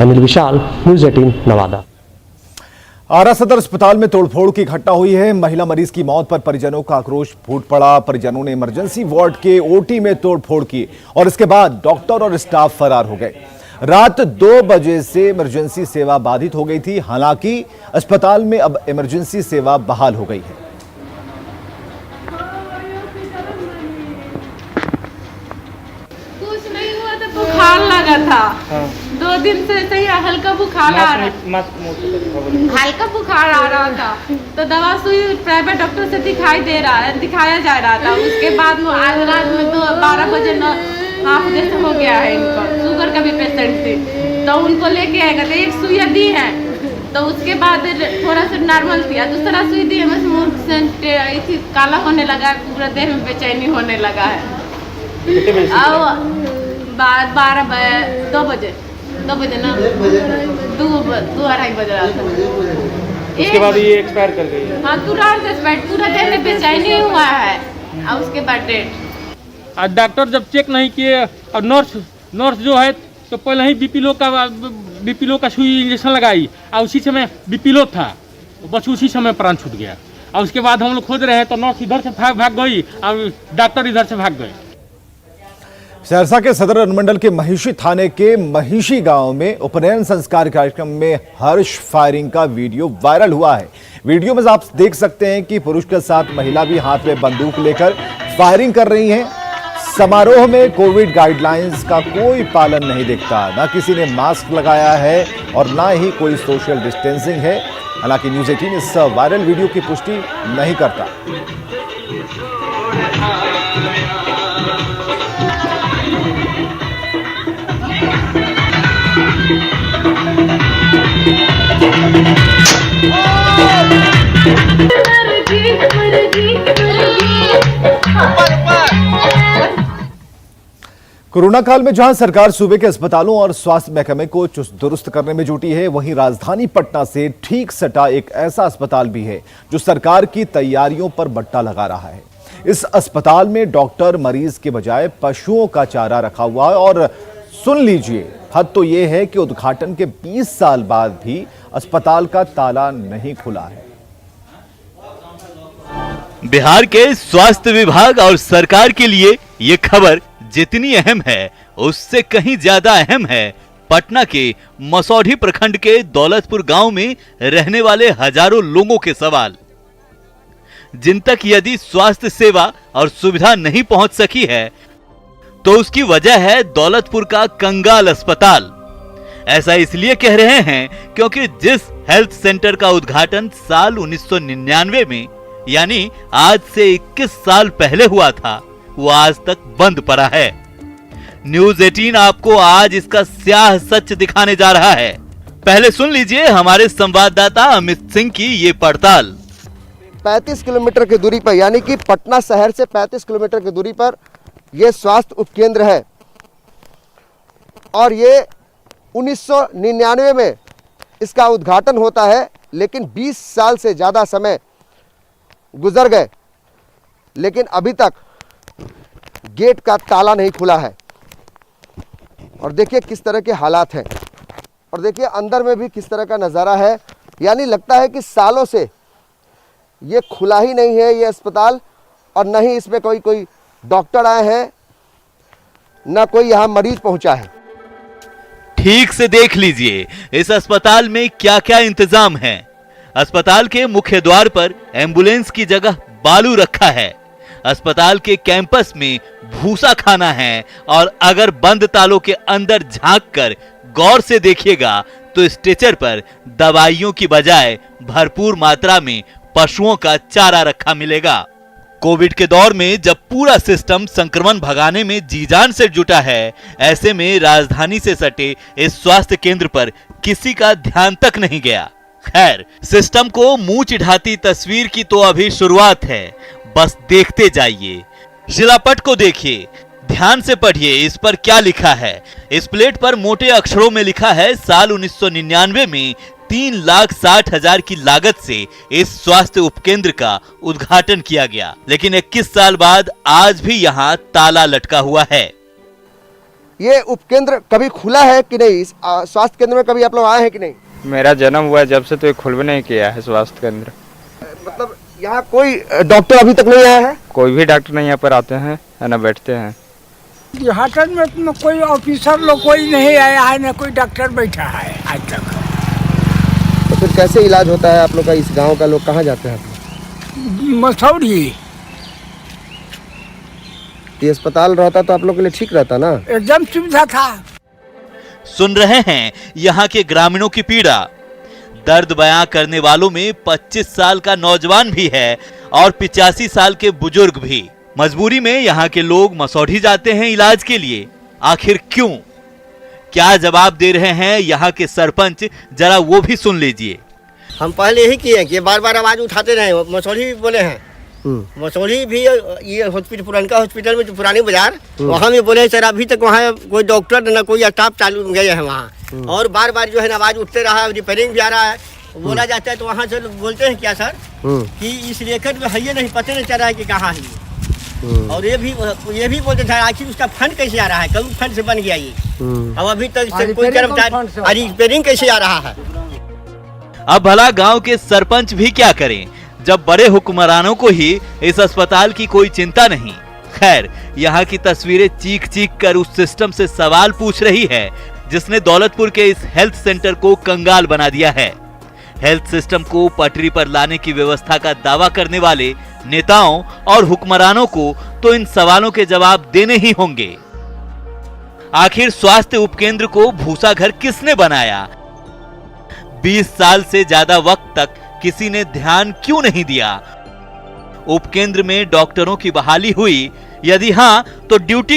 अनिल विशाल, news 18 Nawada. आरा सदर अस्पताल में तोड़फोड़ की घटना हुई है। महिला मरीज की मौत पर परिजनों का आक्रोश फूट पड़ा। परिजनों ने इमरजेंसी वार्ड के ओटी में तोड़फोड़ की और इसके बाद डॉक्टर और स्टाफ फरार हो गए। रात 2 बजे से इमरजेंसी सेवा बाधित हो गई थी। हालांकि अस्पताल में अब इमरजेंसी सेवा बहाल हो गई है। कुछ नहीं हुआ था, बुखार लगा था। 2 दिन से सही हल्का बुखार आ रहा, हल्का बुखार आ रहा था, तो दवा सुई प्राइवेट डॉक्टर से दिखाया जा रहा था। उसके बाद में आज रात में 12 बजे हाफ जैसे हो गया है। इनको शुगर का भी पेशेंट थी, तो उनको लेके आएगा तो एक सुई दी है, तो उसके बाद थोड़ा सा नॉर्मल थी। दूसरा सुई दी है, मुंह से काला होने लगा है, पूरा देह में बेचैनी होने लगा है। 2 बजे ना 2-2:30 बज रहा था। उसके बाद ये एक्सपायर कर गई। हाँ, तुरंत एक्सपायर, पूरा देह में बेचैनी हुआ है और उसके बाद डेथ। आज डॉक्टर जब चेक नहीं किए और नर्स जो है तो पहले ही बीपी लो का सुई इंजेक्शन लगाई और उसी समय बीपी लो था, बस उसी समय प्राण छूट गया। और उसके बाद हम लोग खोज रहे हैं तो नर्स इधर से भाग गई और डॉक्टर इधर से भाग गए। सहरसा के सदर अनुमंडल के महिषी थाने के महिषी गांव में उपनयन संस्कार कार्यक्रम में हर्ष फायरिंग का वीडियो वायरल हुआ है। वीडियो में आप देख सकते हैं कि पुरुष के साथ महिला भी हाथ में बंदूक लेकर फायरिंग कर रही हैं। समारोह में कोविड गाइडलाइंस का कोई पालन नहीं दिखता, ना किसी ने मास्क लगाया है और ना ही कोई सोशल डिस्टेंसिंग है। हालांकि न्यूज़ 18 इस वायरल वीडियो की पुष्टि नहीं करता। कोरोना काल में जहां सरकार सूबे के अस्पतालों और स्वास्थ्य महकमे को चुस्त दुरुस्त करने में जुटी है, वहीं राजधानी पटना से ठीक सटा एक ऐसा अस्पताल भी है जो सरकार की तैयारियों पर बट्टा लगा रहा है। इस अस्पताल में डॉक्टर मरीज के बजाय पशुओं का चारा रखा हुआ है और सुन लीजिए, हद तो यह है कि उद्घाटन के 20 साल बाद भी अस्पताल का ताला नहीं खुला है। बिहार के स्वास्थ्य विभाग और सरकार के लिए ये खबर जितनी अहम है, उससे कहीं ज्यादा अहम है पटना के मसौढ़ी प्रखंड के दौलतपुर गांव में रहने वाले हजारों लोगों के सवाल, जिन तक यदि स्वास्थ्य सेवा और सुविधा नहीं पहुंच सकी है तो उसकी वजह है दौलतपुर का कंगाल अस्पताल। ऐसा इसलिए कह रहे हैं क्योंकि जिस हेल्थ सेंटर का उद्घाटन साल 1999 में यानी आज से 21 साल पहले हुआ था, वो आज तक बंद पड़ा है। न्यूज़ 18 आपको आज इसका स्याह सच दिखाने जा रहा है। पहले सुन लीजिए हमारे संवाददाता अमित सिंह की ये पड़ताल। 35 किलोमीटर की दूरी पर, यानी कि पटना शहर से 35 किलोमीटर की दूरी पर यह स्वास्थ्य उपकेंद्र है और ये 1999 में इसका उद्घाटन होता है, लेकिन 20 साल से ज़्यादा समय गुजर गए, लेकिन अभी तक गेट का ताला नहीं खुला है। और देखिए किस तरह के हालात हैं और देखिए अंदर में भी किस तरह का नज़ारा है। यानी लगता है कि सालों से ये खुला ही नहीं है ये अस्पताल और न ही इसमें कोई डॉक्टर आए हैं, न कोई यहाँ मरीज पहुंचा है। ठीक से देख लीजिए इस अस्पताल में क्या क्या इंतजाम है। अस्पताल के मुख्य द्वार पर एम्बुलेंस की जगह बालू रखा है। अस्पताल के कैंपस में भूसा खाना है और अगर बंद तालों के अंदर झांककर गौर से देखिएगा तो स्ट्रेचर पर दवाइयों की बजाय भरपूर मात्रा में पशुओं का चारा रखा मिलेगा। कोविड के दौर में जब पूरा सिस्टम संक्रमण भगाने में जी जान से जुटा है, ऐसे में राजधानी से सटे इस स्वास्थ्य केंद्र पर किसी का ध्यान तक नहीं गया। खैर, सिस्टम को मुंह चिढ़ाती तस्वीर की तो अभी शुरुआत है, बस देखते जाइए। शिलापट को देखिए, ध्यान से पढ़िए इस पर क्या लिखा है। इस प्लेट पर मोटे अक्षरों में लिखा है साल 1999 में 3,60,000 की लागत से इस स्वास्थ्य उपकेंद्र का उद्घाटन किया गया, लेकिन 21 साल बाद आज भी यहाँ ताला लटका हुआ है। ये उपकेंद्र कभी खुला है कि नहीं? इस स्वास्थ्य केंद्र में कभी आप लोग आए हैं कि नहीं? मेरा जन्म हुआ है जब से तो ये खुलबे नहीं किया है स्वास्थ्य केंद्र। मतलब यहाँ कोई डॉक्टर अभी तक नहीं आया है? कोई भी डॉक्टर नहीं यहाँ पर आते हैं है ना बैठते हैं। देहातन में तो कोई ऑफिसर लोग कोई नहीं आया है, ना कोई डॉक्टर बैठा है आज तक। तो फिर कैसे इलाज होता है आप लोग का? इस गांव का लोग कहाँ जाते हैं? मसौरी ये अस्पताल रहता तो आप लोग के लिए ठीक रहता ना? एकदम सुविधा था। सुन रहे हैं यहाँ के ग्रामीणों की पीड़ा। दर्द बयां करने वालों में 25 साल का नौजवान भी है और 85 साल के बुजुर्ग भी। मजबूरी में यहाँ के लोग मसौढ़ी जाते हैं इलाज के लिए। आखिर क्यों? क्या जवाब दे रहे हैं यहाँ के सरपंच, जरा वो भी सुन लीजिए। हम पहले यही किए कि बार बार आवाज उठाते रहे। मसौढ़ी भी बोले हैं, मसौढ़ी भी ये हॉस्पिटल पुरानका हॉस्पिटल में जो पुरानी बाजार वहाँ भी बोले सर अभी तक वहाँ कोई डॉक्टर न कोई स्टाफ चालू गए हैं वहाँ। और बार बार जो है आवाज उठते रहा, रिपेयरिंग भी आ रहा है, बोला जाता है तो वहाँ से बोलते हैं क्या सर कि इस रेखट में है ये नहीं, पता नहीं चल रहा है कि कहाँ है। और ये भी बोलते थे आखिर उसका फंड कैसे आ रहा है, कब फंड से बन गया ये, अब अभी तक कोई कर्मचारी रिपेयरिंग कैसे आ रहा है। अब भला गांव के सरपंच भी क्या करें जब बड़े हुक्मरानों को ही इस अस्पताल की कोई चिंता नहीं। खैर, यहाँ की तस्वीरें चीख चीख कर उस सिस्टम से सवाल पूछ रही है जिसने दौलतपुर के इस हेल्थ सेंटर को कंगाल बना दिया है। हेल्थ सिस्टम को पटरी पर लाने की व्यवस्था का दावा करने वाले नेताओं और हुक्मरानों को तो इन सवालों के जवाब देने ही होंगे। आखिर स्वास्थ्य उपकेंद्र को भूसा घर किसने बनाया? 20 साल से ज्यादा वक्त तक किसी ने ध्यान क्यों नहीं दिया? उपकेंद्र में डॉक्टरों की बहाली हुई? यदि हां, तो ड्यूटी